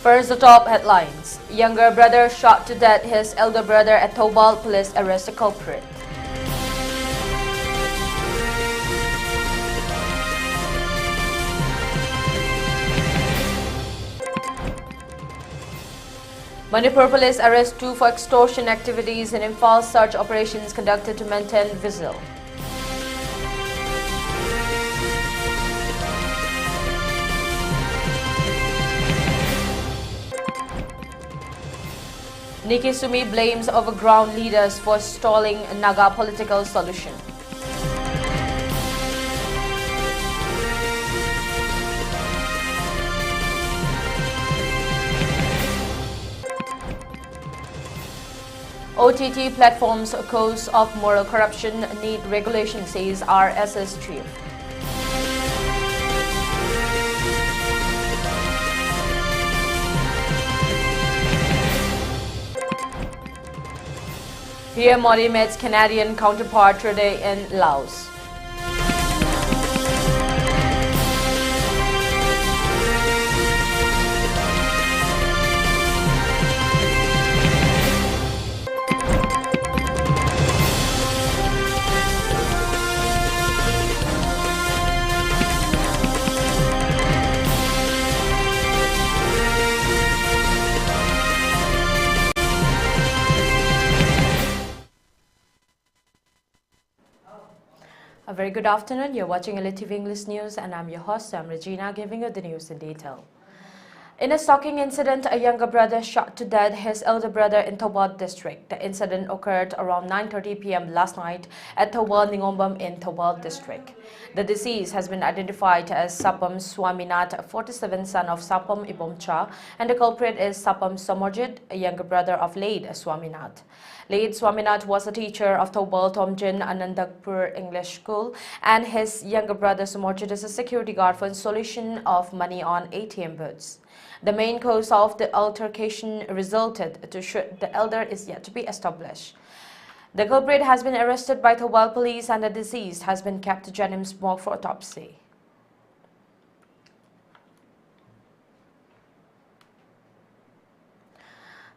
First, the top headlines. Younger brother shot to death his elder brother at Thobal. Police arrest a culprit. Manipur police arrest 2 for extortion activities in Imphal. Search operations conducted to maintain vigil. Nikki Sumi blames overground leaders for stalling Naga political solution. OTT platforms cause of moral corruption need regulation, says RSS chief. PM Modi meets Canadian counterpart today in Laos. A very good afternoon. You're watching ELITETV English News and I'm your host, Ragina, giving you the news in detail. In a shocking incident, a younger brother shot to death his elder brother in Thobal district. The incident occurred around 9:30 p.m. last night at Thobal Ningombam in Thobal district. The deceased has been identified as Sapam Swaminath, 47, son of Sapam Ibomcha, and the culprit is Sapam Somorjit, a younger brother of late Swaminath. Late Swaminath was a teacher of Thobal Tomjin Anandakpur English School, and his younger brother Somorjit is a security guard for installation of money on ATM booths. The main cause of the altercation resulted to shoot the elder is yet to be established. The culprit has been arrested by Thobal police and the deceased has been kept to Jennings morgue for autopsy.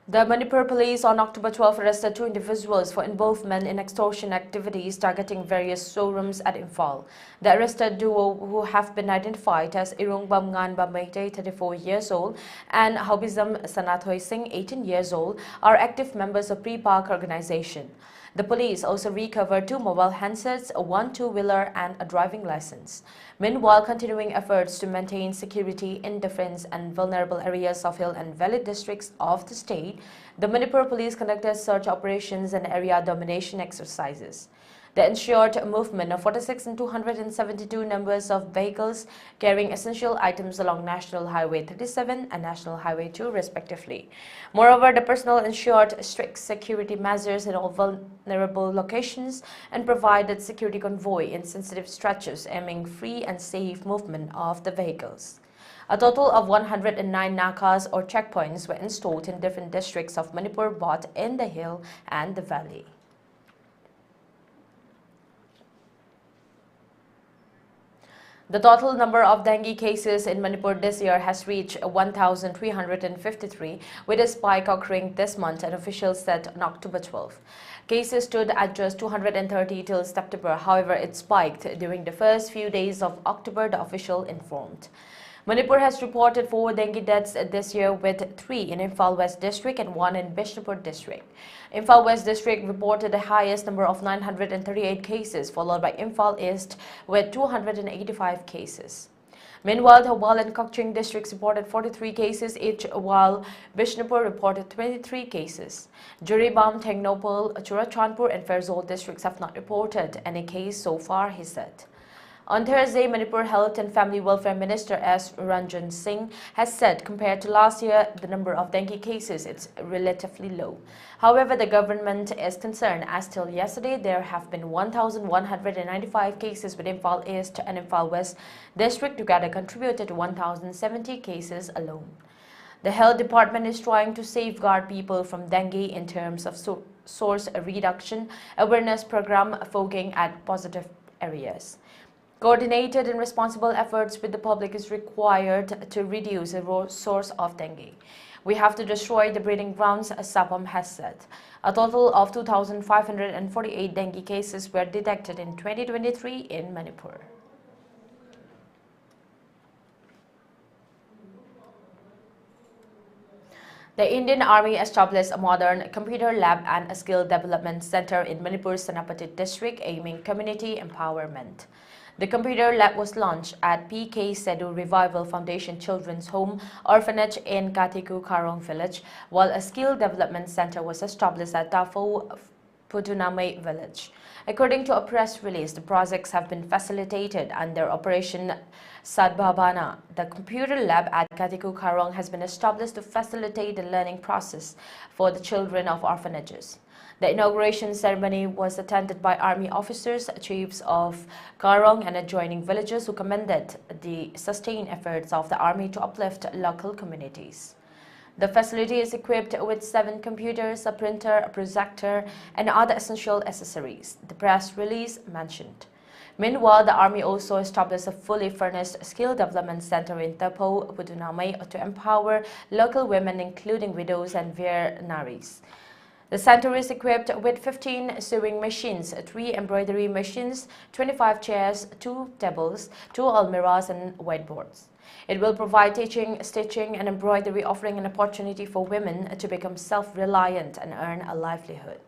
The Manipur police on October 12 arrested 2 individuals for involvement in extortion activities targeting various showrooms at Imphal. The arrested duo, who have been identified as Irungbam Nganba Meitei, 34 years old, and Haubizam Sanathoi Singh, 18 years old, are active members of Pre-Park organization. The police also recovered 2 mobile handsets, a 1 two-wheeler and a driving license. Meanwhile, continuing efforts to maintain security in defense and vulnerable areas of hill and valley districts of the state, the Manipur police conducted search operations and area domination exercises. They ensured movement of 46 and 272 numbers of vehicles carrying essential items along National Highway 37 and National Highway 2 respectively. Moreover, the personnel ensured strict security measures in all vulnerable locations and provided security convoy in sensitive stretches aiming free and safe movement of the vehicles. A total of 109 Nagas or checkpoints were installed in different districts of Manipur, both in the hill and the valley. The total number of dengue cases in Manipur this year has reached 1,353, with a spike occurring this month, an official said on October 12. Cases stood at just 230 till September. However, it spiked during the first few days of October, the official informed. Manipur has reported 4 dengue deaths this year, with 3 in Imphal West District and 1 in Bishnupur District. Imphal West District reported the highest number of 938 cases, followed by Imphal East with 285 cases. Meanwhile, Thobal and Kokching districts reported 43 cases each, while Bishnupur reported 23 cases. Juribam, Tengnopal, Churachandpur and Ferzol districts have not reported any case so far, he said. On Thursday, Manipur Health and Family Welfare Minister S. Ranjan Singh has said compared to last year, the number of dengue cases is relatively low. However, the government is concerned as till yesterday there have been 1,195 cases with Imphal East and Imphal West District together contributed to 1,070 cases alone. The health department is trying to safeguard people from dengue in terms of source reduction awareness program focusing at positive areas. Coordinated and responsible efforts with the public is required to reduce the source of dengue. We have to destroy the breeding grounds, as Sapam has said. A total of 2,548 dengue cases were detected in 2023 in Manipur. The Indian Army established a modern computer lab and a skill development center in Manipur's Senapati district, aiming community empowerment. The computer lab was launched at P.K. Sedu Revival Foundation Children's Home Orphanage in Katiku Karong village, while a skill development center was established at Tafo Pudunamai village. According to a press release, the projects have been facilitated under Operation Sadbhabana. The computer lab at Katiku Karong has been established to facilitate the learning process for the children of orphanages. The inauguration ceremony was attended by army officers, chiefs of Karong and adjoining villages who commended the sustained efforts of the army to uplift local communities. The facility is equipped with 7 computers, a printer, a projector, and other essential accessories, the press release mentioned. Meanwhile, the army also established a fully furnished skill development center in Tapo, Pudunamai to empower local women, including widows and Naris. The center is equipped with 15 sewing machines, 3 embroidery machines, 25 chairs, 2 tables, 2 almirahs and whiteboards. It will provide teaching, stitching and embroidery, offering an opportunity for women to become self-reliant and earn a livelihood.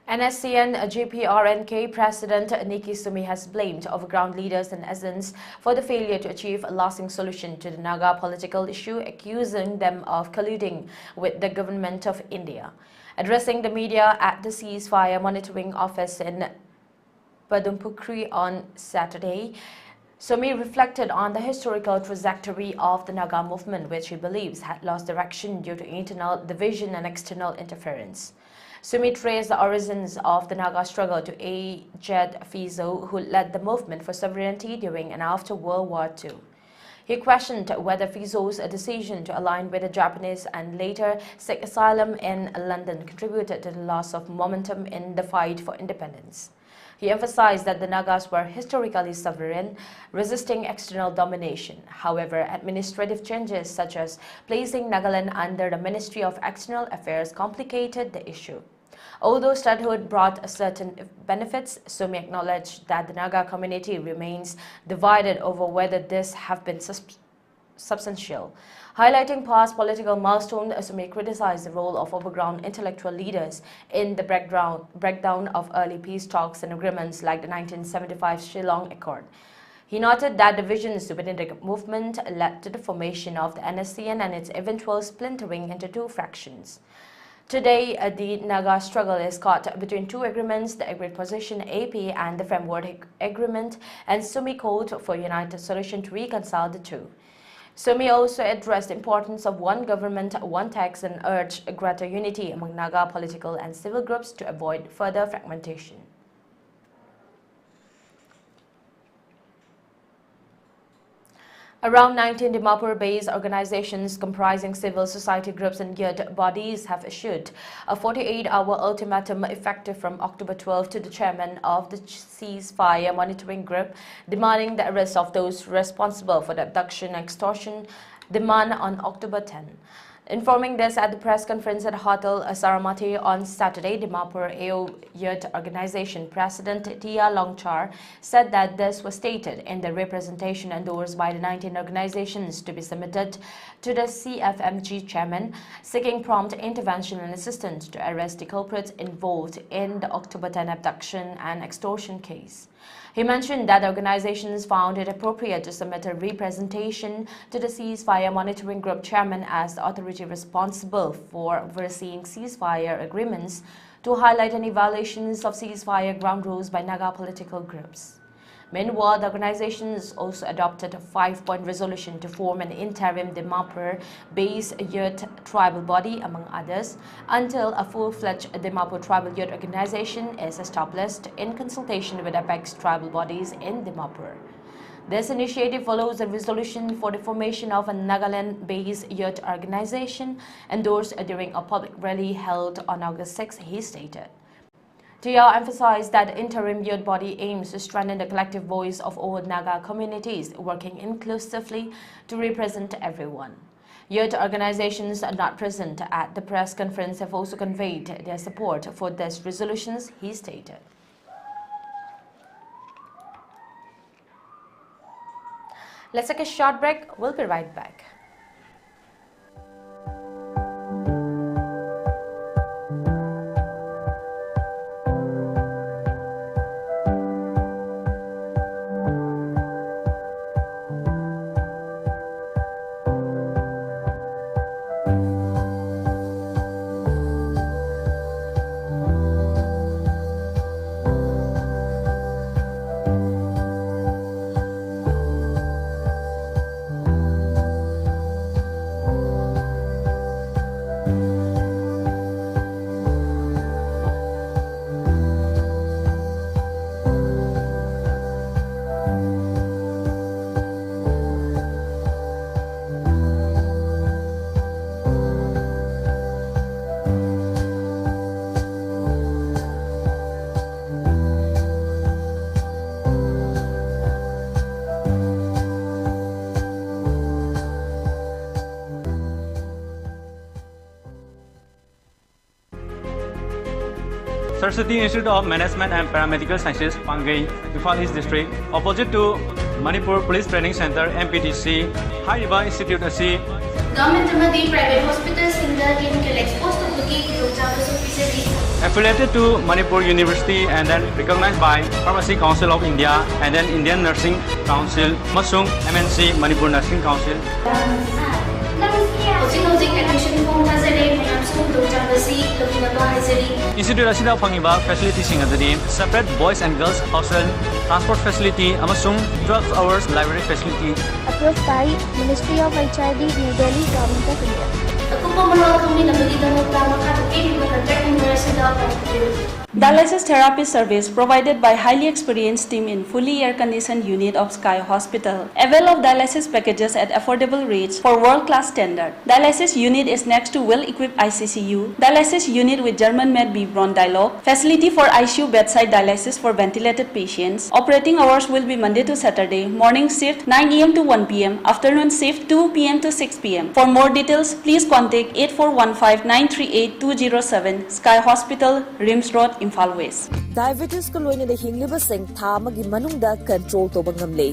NSCN GPRNK President Nikki Sumi has blamed overground leaders and agents for the failure to achieve a lasting solution to the Naga political issue, accusing them of colluding with the government of India. Addressing the media at the ceasefire monitoring office in Padumpukri on Saturday, Sumi reflected on the historical trajectory of the Naga movement, which he believes had lost direction due to internal division and external interference. Sumi traced the origins of the Naga struggle to Ajed Fizo, who led the movement for sovereignty during and after World War II. He questioned whether Fizo's decision to align with the Japanese and later seek asylum in London contributed to the loss of momentum in the fight for independence. He emphasized that the Nagas were historically sovereign, resisting external domination. However, administrative changes such as placing Nagaland under the Ministry of External Affairs complicated the issue. Although statehood brought certain benefits, Sumi acknowledged that the Naga community remains divided over whether this have been substantial. Highlighting past political milestones, Sumi criticized the role of overground intellectual leaders in the breakdown of early peace talks and agreements like the 1975 Shillong Accord. He noted that divisions within the movement led to the formation of the NSCN and its eventual splintering into 2 fractions. Today, the Naga struggle is caught between 2 agreements, the Agreed Position AP and the Framework Agreement, and Sumi called for a united solution to reconcile the 2. Sumi also addressed the importance of one government, one tax and urged greater unity among Naga political and civil groups to avoid further fragmentation. Around 19 Dimapur-based organizations comprising civil society groups and youth bodies have issued a 48-hour ultimatum effective from October 12 to the chairman of the ceasefire monitoring group, demanding the arrest of those responsible for the abduction and extortion demand on October 10. Informing this at the press conference at Hotel Saramati on Saturday, Dimapur AO Youth Organization President Tia Longchar said that this was stated in the representation endorsed by the 19 organizations to be submitted to the CFMG chairman, seeking prompt intervention and assistance to arrest the culprits involved in the October 10 abduction and extortion case. He mentioned that the organizations found it appropriate to submit a representation to the ceasefire monitoring group chairman as the authority responsible for overseeing ceasefire agreements to highlight any violations of ceasefire ground rules by Naga political groups. Meanwhile, the organizations also adopted a 5-point resolution to form an interim Dimapur-based youth tribal body, among others, until a full-fledged Dimapur tribal youth organization is established in consultation with apex tribal bodies in Dimapur. This initiative follows a resolution for the formation of a Nagaland-based youth organization endorsed during a public rally held on August 6, he stated. TL emphasized that interim youth body aims to strengthen the collective voice of all Naga communities, working inclusively to represent everyone. Youth organizations not present at the press conference have also conveyed their support for these resolutions, he stated. Let's take a short break. We'll be right back. Saraswati Institute of Management and Paramedical Sciences, Pangai, Imphal East District, opposite to Manipur Police Training Center, MPTC, High River Institute AC. Government private hospitals in the clinical exposed to affiliated to Manipur University and then recognized by Pharmacy Council of India and then Indian Nursing Council, Masung MNC Manipur Nursing Council. Institute asida fangiba facilities singadi separate boys and girls hostel, transport facility, amasung 12 hours library facility. Approved by Ministry of HRD, New Delhi, Government of India. Dialysis therapy service provided by highly experienced team in fully air-conditioned unit of Sky Hospital. Avail of dialysis packages at affordable rates for world-class standard. Dialysis unit is next to well-equipped ICCU. Dialysis unit with German-made Bibron dialogue. Facility for ICU bedside dialysis for ventilated patients. Operating hours will be Monday to Saturday. Morning shift 9 AM to 1 PM. Afternoon shift 2 PM to 6 PM. For more details, please contact 8415-938-207 Sky Hospital, Rims Road, Imphal West. Diabetes ko loina da hingliba sing tha amagi manungda control to bangamle.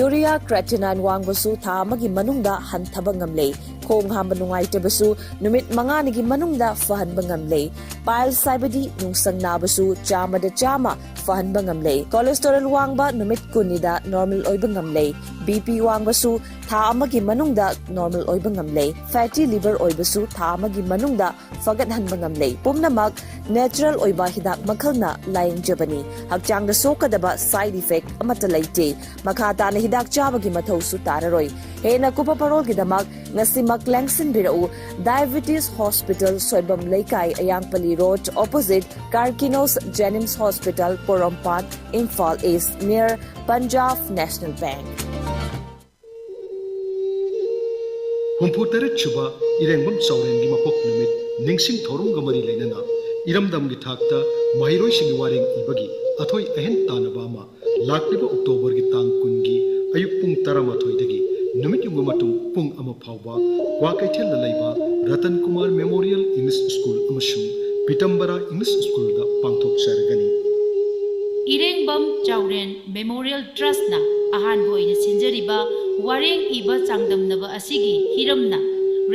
Urea creatinine wangbasu tha amagi manungda hanthaba ngamle. Khong hamba nungai tebasu numit manga nigi manungda fahan bangamle. Bile saibadi nungsang nabasu chama da chama fahan bangamle. Cholesterol wangba numit kunida normal oy bangamle. BP wangbasu tha amagi manungda normal oy bangamle. Fatty liver oy basu tha amagi manungda fagat han bangamle. Pumnamak natural oy ba hidak makhalna laing jabani. Hakchang da sokadaba side effect amata laite. Makata na hidak chabagi mathau su tararoy. Hena kupa parol gidamak ngasimak langsin birau Diabetes Hospital Soibam Laikai Ayangpali Road opposite Karkinos Jennings Hospital Porompat Imphal East near Punjab National Bank. Humputarit chuba irengbam saurengi mapok numit ningsing thorung gamari leinana iramdam gi thakta mahiroi singi wareng ibagi athoi ahen tanabama lakliba October gi tang kungi ayuk pung 13 dagi numit yung matung pung ama phawba Kwakaithel la laiba Ratan Kumar Memorial English School amasung Pitambara English School da pangthok sargani Irengbam Chauren Memorial Trust na ahan boina sinjariba wareng iba changdamnaba asigi hiramna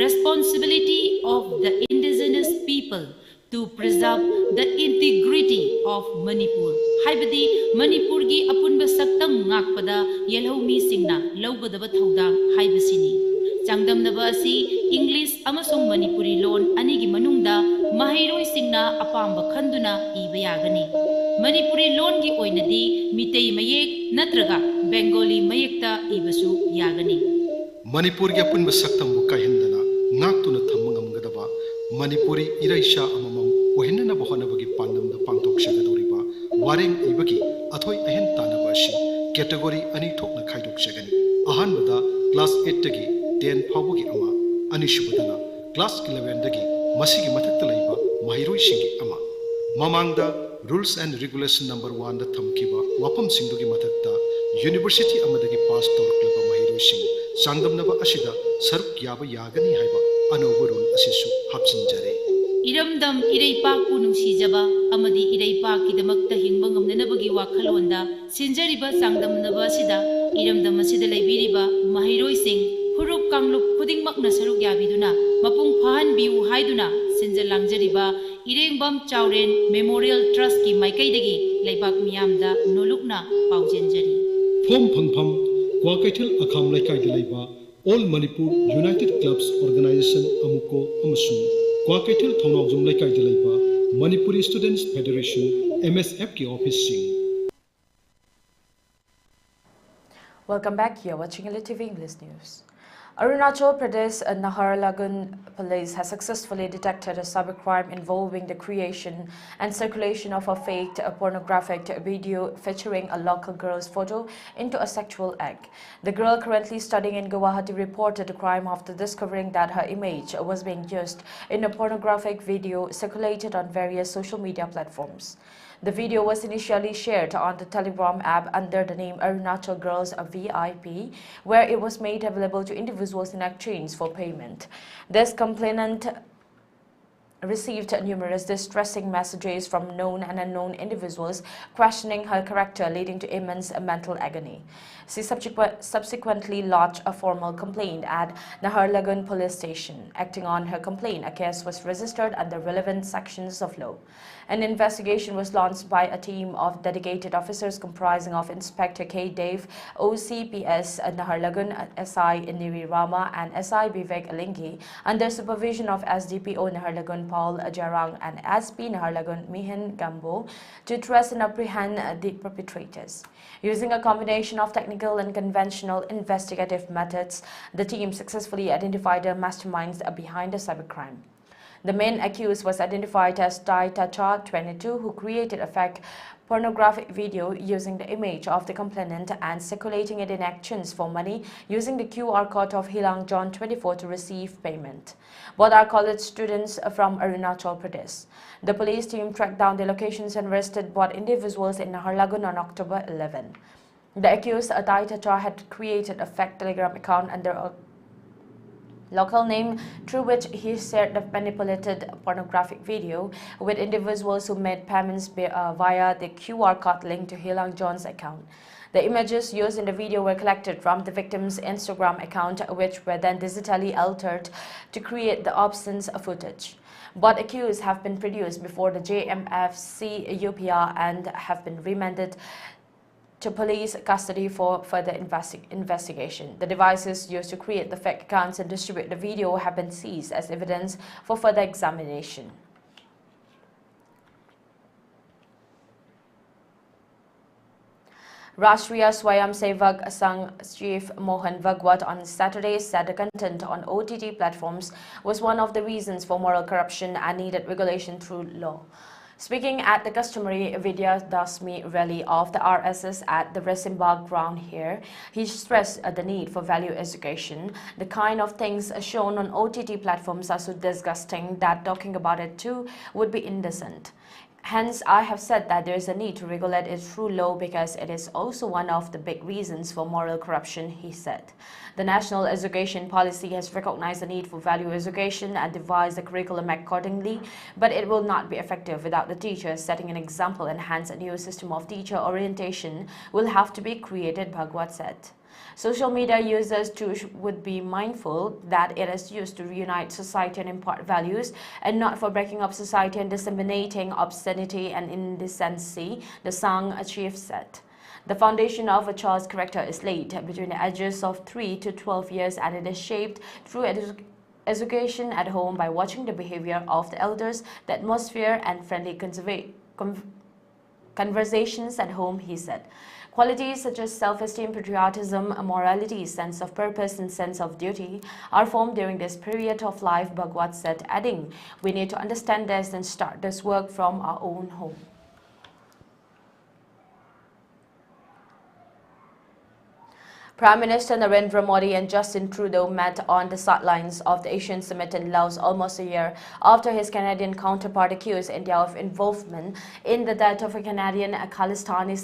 responsibility of the indigenous people to preserve the integrity of Manipur. Haibadi Manipur gi apunba saktam ngakpada yelhomi singna lawgadaba thaudang haibasini. Changdamnaba asi English amasung Manipuri loan anigi manungda mahairoi singna apamba khanduna iba yagani. Manipuri loan gi oinadi mitei mayek natraga Bengali mayekta ibasu yagani. Manipur gi apunba saktam bu kahendana ngaktuna thammangamgadaba Manipuri iraisha amamam ohinna bohanabagi pandamda pangtok shagadoriba wareng ibagi athoi ahen tanaba shi category ani thokna khaidok shagani ahanbada class 8 tagi 10 phawagi ama anishubadana class 11 dagi masigi mathakta laiba mahiroi shingi ama mamangda Rules and Regulation Number 1 da thamkiba wapam singdugi mathakta University amadagi pass tawraklaba mahirosing sangdamnaba asida saruk yaba yagani haiba anauba rule asisu hapchinjare. Iramdam Iraipaku Nungsijaba, Amadi Iraipaki the Makta Himbangam Nenabagi Wakalonda, Sinjariba Sangdamnaba Sida, Iramdam Masida Libiriba, Mahiroi Singh, Huruk Kanglup, Pudding Makna Saruk Yabiduna, Mapung Pahan Biu Haiduna, Sinjalangjariba, Irengbam Chauren, Memorial Trust Ki Maikaidagi, Laibak Miamda, Nolukna, Paujenjari. Phom Phangpham, Kwakaitil Akham Laikai Dilaiba, All Manipur United Clubs Organization Amuko Amasung. Kwakaitil Thonawjum Laikai Dilaiba, Manipuri Students Federation, MSF ki office sing. Welcome back. You're watching ELITETV English News. Arunachal Pradesh Naharlagun police has successfully detected a cybercrime involving the creation and circulation of a faked pornographic video featuring a local girl's photo into a sexual act. The girl currently studying in Guwahati reported the crime after discovering that her image was being used in a pornographic video circulated on various social media platforms. The video was initially shared on the Telegram app under the name Arunachal Girls VIP, where it was made available to individuals in exchange for payment. This complainant received numerous distressing messages from known and unknown individuals questioning her character, leading to immense mental agony. She subsequently lodged a formal complaint at Naharlagun police station. Acting on her complaint, a case was registered under relevant sections of law. An investigation was launched by a team of dedicated officers comprising of Inspector K. Dave, OCPS Naharlagun, SI Niri Rama and SI Vivek Alingi under supervision of SDPO Naharlagun Paul Jarang and SP Naharlagun Mihin Gambo to trace and apprehend the perpetrators. Using a combination of technical and conventional investigative methods, the team successfully identified the masterminds behind the cybercrime. The main accused was identified as Dai Tacha, 22, who created a fake pornographic video using the image of the complainant and circulating it in exchange for money using the QR code of Hilang John, 24, to receive payment. Both are college students from Arunachal Pradesh. The police team tracked down the locations and arrested both individuals in Naharlagun on October 11. The accused, Dai Tacha, had created a fake Telegram account under a local name through which he shared the manipulated pornographic video with individuals who made payments via the QR code linked to Hilang John's account. The images used in the video were collected from the victim's Instagram account, which were then digitally altered to create the obscene footage. Both accused have been produced before the JMFC UPR and have been remanded to police custody for further investigation. The devices used to create the fake accounts and distribute the video have been seized as evidence for further examination. Rashtriya Swayamsevak Sangh Chief Mohan Bhagwat on Saturday said the content on OTT platforms was one of the reasons for moral corruption and needed regulation through law. Speaking at the customary Vidya Dasmi rally of the RSS at the Resimbagh ground here, he stressed the need for value education. The kind of things shown on OTT platforms are so disgusting that talking about it too would be indecent. Hence, I have said that there is a need to regulate it through law because it is also one of the big reasons for moral corruption, he said. The National Education Policy has recognized the need for value education and devised the curriculum accordingly, but it will not be effective without the teachers setting an example, and hence a new system of teacher orientation will have to be created, Bhagwat said. Social media users too would be mindful that it is used to reunite society and impart values and not for breaking up society and disseminating obscenity and indecency, the Sangh chief said. The foundation of a child's character is laid between the ages of 3 to 12 years and it is shaped through education at home by watching the behavior of the elders, the atmosphere and friendly conversations at home, he said. Qualities such as self-esteem, patriotism, morality, sense of purpose and sense of duty are formed during this period of life, Bhagwat said, adding, we need to understand this and start this work from our own home. Prime Minister Narendra Modi and Justin Trudeau met on the sidelines of the Asian Summit in Laos almost a year after his Canadian counterpart accused India of involvement in the death of a Canadian Khalistani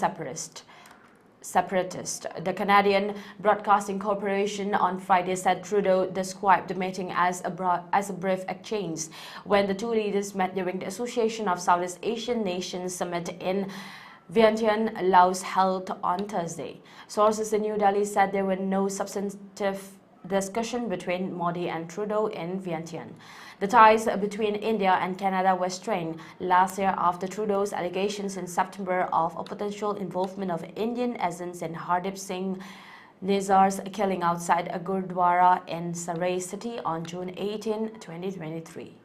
separatist. The Canadian Broadcasting Corporation on Friday said Trudeau described the meeting as a brief exchange when the two leaders met during the Association of Southeast Asian Nations Summit in Vientiane, Laos, held on Thursday. Sources in New Delhi said there were no substantive discussion between Modi and Trudeau in Vientiane. The ties between India and Canada were strained last year after Trudeau's allegations in September of a potential involvement of Indian agents in Hardeep Singh Nizar's killing outside a Gurdwara in Sarai city on June 18, 2023.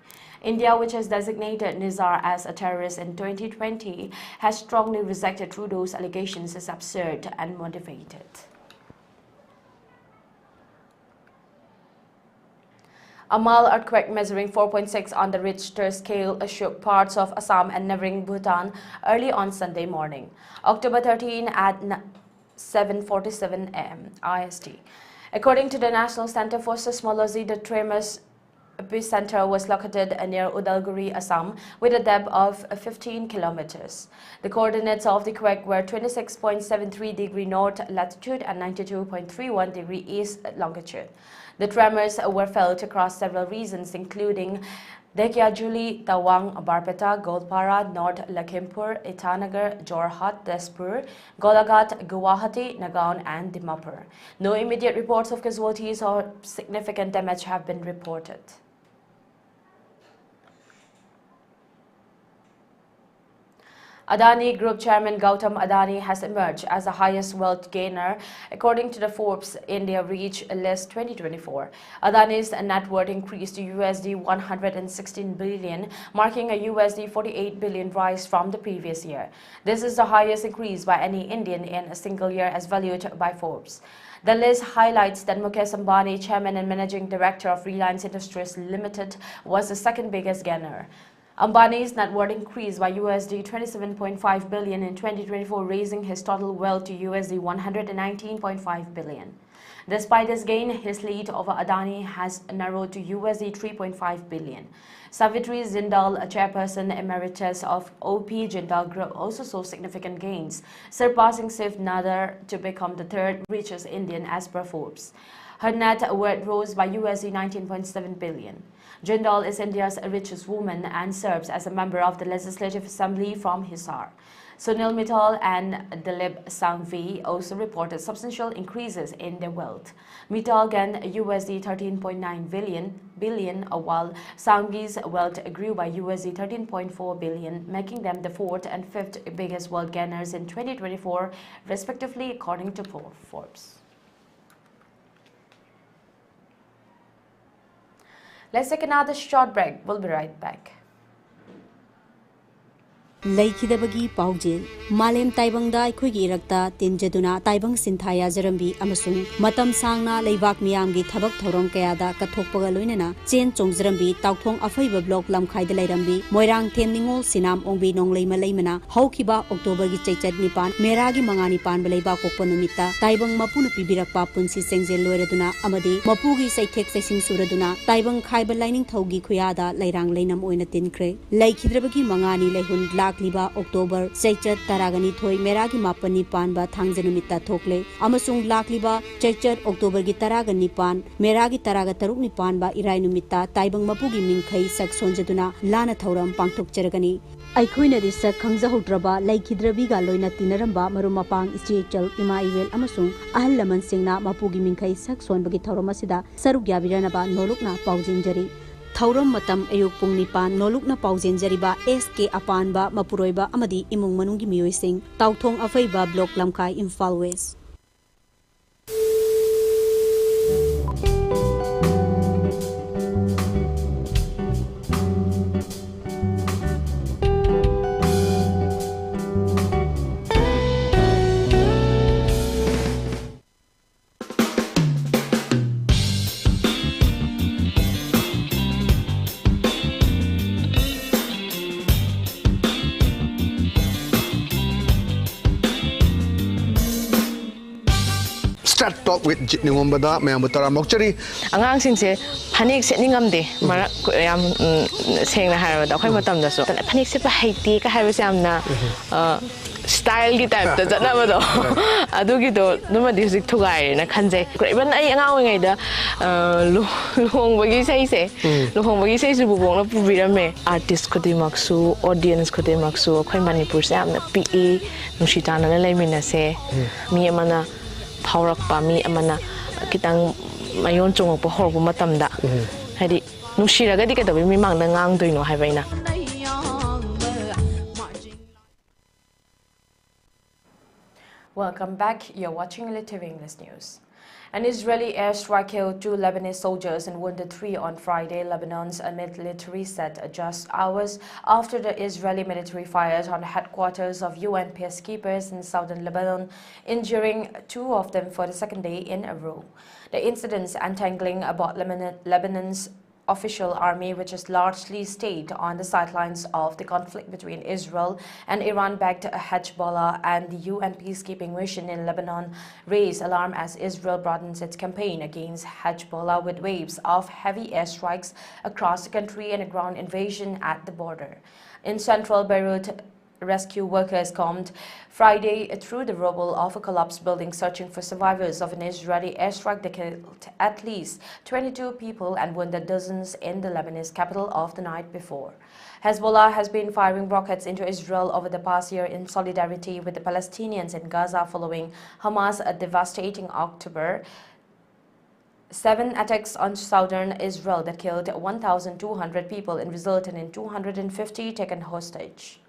India, which has designated Nizar as a terrorist in 2020, has strongly rejected Trudeau's allegations as absurd and motivated. A mild earthquake measuring 4.6 on the Richter scale shook parts of Assam and neighboring Bhutan early on Sunday morning, October 13 at 7:47 am IST. According to the National Center for Seismology, the tremor's epicenter was located near Udalguri, Assam, with a depth of 15 kilometers. The coordinates of the quake were 26.73 degree north latitude and 92.31 degree east longitude. The tremors were felt across several regions, including Dekiajuli, Tawang, Barpeta, Golpara, North Lakhimpur, Itanagar, Jorhat, Tezpur, Golagat, Guwahati, Nagaon, and Dimapur. No immediate reports of casualties or significant damage have been reported. Adani Group Chairman Gautam Adani has emerged as the highest wealth gainer according to the Forbes India Rich List 2024. Adani's net worth increased to USD 116 billion, marking a USD 48 billion rise from the previous year. This is the highest increase by any Indian in a single year as valued by Forbes. The list highlights that Mukesh Ambani, Chairman and Managing Director of Reliance Industries Limited, was the second biggest gainer. Ambani's net worth increased by USD 27.5 billion in 2024, raising his total wealth to USD 119.5 billion. Despite this gain, his lead over Adani has narrowed to USD 3.5 billion. Savitri Jindal, a chairperson emeritus of OP Jindal Group, also saw significant gains, surpassing Shiv Nadar to become the third richest Indian as per Forbes. Her net worth rose by USD 19.7 billion. Jindal is India's richest woman and serves as a member of the Legislative Assembly from Hisar. Sunil Mittal and Dilip Sangvi also reported substantial increases in their wealth. Mittal gained USD 13.9 billion, while Sangvi's wealth grew by USD 13.4 billion, making them the fourth and fifth biggest wealth gainers in 2024, respectively, according to Forbes. Let's take another short break. We'll be right back. Laikhidabagi paujil malem taibangda aikoigi irakta tinjaduna taibang sinthaya jarambi amasung matam sangna leibak miyamgi thabak thorom kayada kathokpaga loinana chen chongjarambi tauthong afaiba block lamkhaida leirambi moirang them ningol sinam ongbi nonglei malaimana haukiba october gi chaichad nipan meragi mangani pan beleiba kokpa numita taibang mapuna pibirakpa punsi sengjel loiraduna amadi mapugi saithek saising suraduna taibang khaiba lining thogi khuyada leirang leinam oina tinkre laikhidrabagi mangani leihun Liba October Chaichat Taragani Thoi Meragi Mapani Pan ba Thangjanumita Thokle Amasung Lakliba Chaichat October gi Taragani Pan Meragi Taraga Tarukni Pan ba Irai Numita Taibang Mapugi Mingkhai Sak Sonjaduna Lana Thauram Pangthok Charagani Aikoina di sak khangjahudraba laikhidrabiga loina tinaramba marumapang ichechal ima iwel amasung ahal laman singna mapugi mingkhai sak sonbagi thauram asida saruk yabiranaba nolokna paujinjari Thauram matam ayuk pung nipan nolukna paujenjariba SK apanba mapuroiba amadi imung manungi miyoising tauthong afaiba block lamkai Imphal West start talk with Jitningomba, Mayamutara Mokchari. Angang singse panik setting amde mara yam seng na hara da khoi matam da so panik se pa haiti ka hara se amna style gi type da jana ma do adu gi do numa district thugai na khanje even ai angang ngai da luhong bagi sei se luhong bagi sei su bubong na pubirame artist khodi maksu audience khodi maksu khoi manipur se amna pe nushitana na laimina se mi amana phaurak pa mi amana kitang mayon chong po hor bu matam da hadi nushiraga di ka da mi mang da ngang doino hai baina. Welcome back. You're watching ELITETV English News. An Israeli airstrike killed 2 Lebanese soldiers and wounded 3 on Friday. Lebanon's military said just hours after the Israeli military fired on the headquarters of UN peacekeepers in southern Lebanon, injuring 2 of them for the second day in a row. The incidents entangling about Lebanon's official army, which has largely stayed on the sidelines of the conflict between Israel and Iran-backed Hezbollah and the UN peacekeeping mission in Lebanon, raised alarm as Israel broadens its campaign against Hezbollah with waves of heavy airstrikes across the country and a ground invasion at the border. In central Beirut, rescue workers combed Friday through the rubble of a collapsed building searching for survivors of an Israeli airstrike that killed at least 22 people and wounded dozens in the Lebanese capital of the night before. Hezbollah has been firing rockets into Israel over the past year in solidarity with the Palestinians in Gaza following Hamas' devastating October 7 attacks on southern Israel that killed 1,200 people and resulted in 250 taken hostage.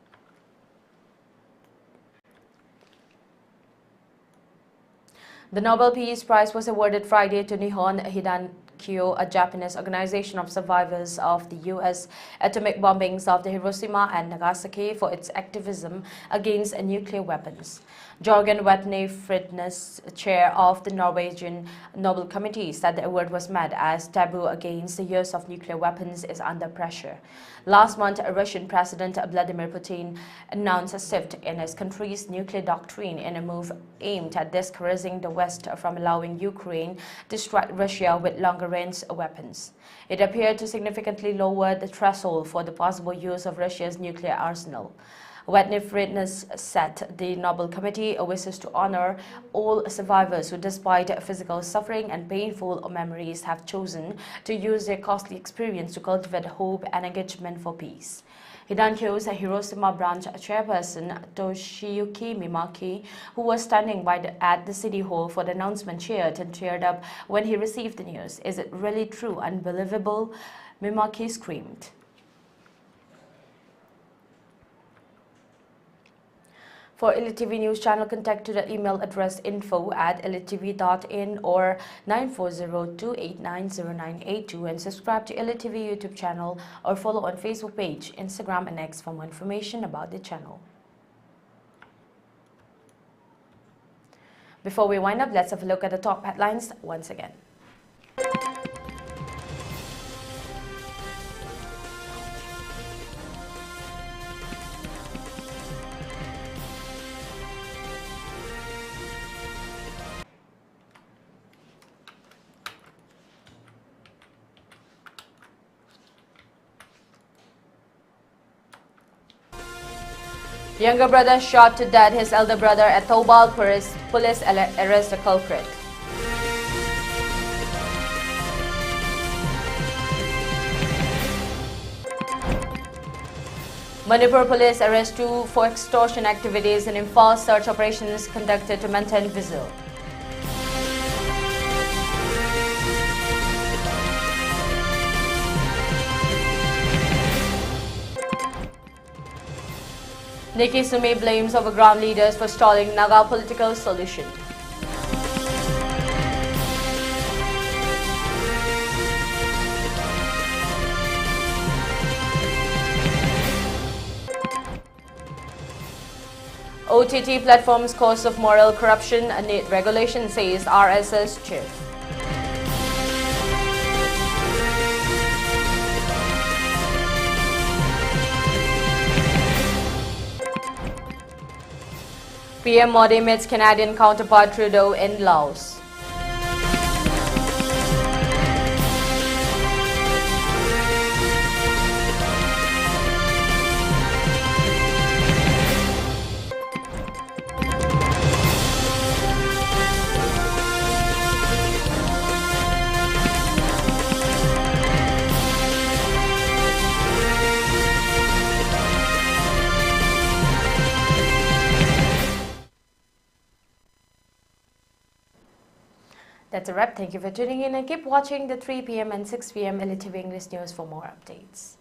The Nobel Peace Prize was awarded Friday to Nihon Hidankyo, a Japanese organization of survivors of the U.S. atomic bombings of the Hiroshima and Nagasaki, for its activism against nuclear weapons. Jorgen Watne Fridnes, chair of the Norwegian Nobel Committee, said the award was met as taboo against the use of nuclear weapons is under pressure. Last month, Russian President Vladimir Putin announced a shift in his country's nuclear doctrine in a move aimed at discouraging the West from allowing Ukraine to strike Russia with longer-range weapons. It appeared to significantly lower the threshold for the possible use of Russia's nuclear arsenal. Watne Fridnes said the Nobel Committee wishes to honor all survivors who, despite physical suffering and painful memories, have chosen to use their costly experience to cultivate hope and engagement for peace. Hidankyo's Hiroshima branch chairperson Toshiyuki Mimaki, who was standing at the city hall for the announcement, cheered and teared up when he received the news. "Is it really true? Unbelievable?" Mimaki screamed. For ELITETV News Channel, contact to the email address info@elitetv.in or 9402890982 and subscribe to ELITETV YouTube channel or follow on Facebook page, Instagram and X for more information about the channel. Before we wind up, let's have a look at the top headlines once again. Younger brother shot to death his elder brother at Tobal. Police arrest the culprit. Manipur police arrest 2 for extortion activities and enforced search operations conducted to maintain vigil. Nikki Sumi blames overground leaders for stalling Naga political solution. OTT platforms cause of moral corruption need regulation, says RSS chief. PM Modi meets Canadian counterpart Trudeau in Laos. That's a wrap. Thank you for tuning in and keep watching the 3 p.m. and 6 p.m. ELITETV English News for more updates.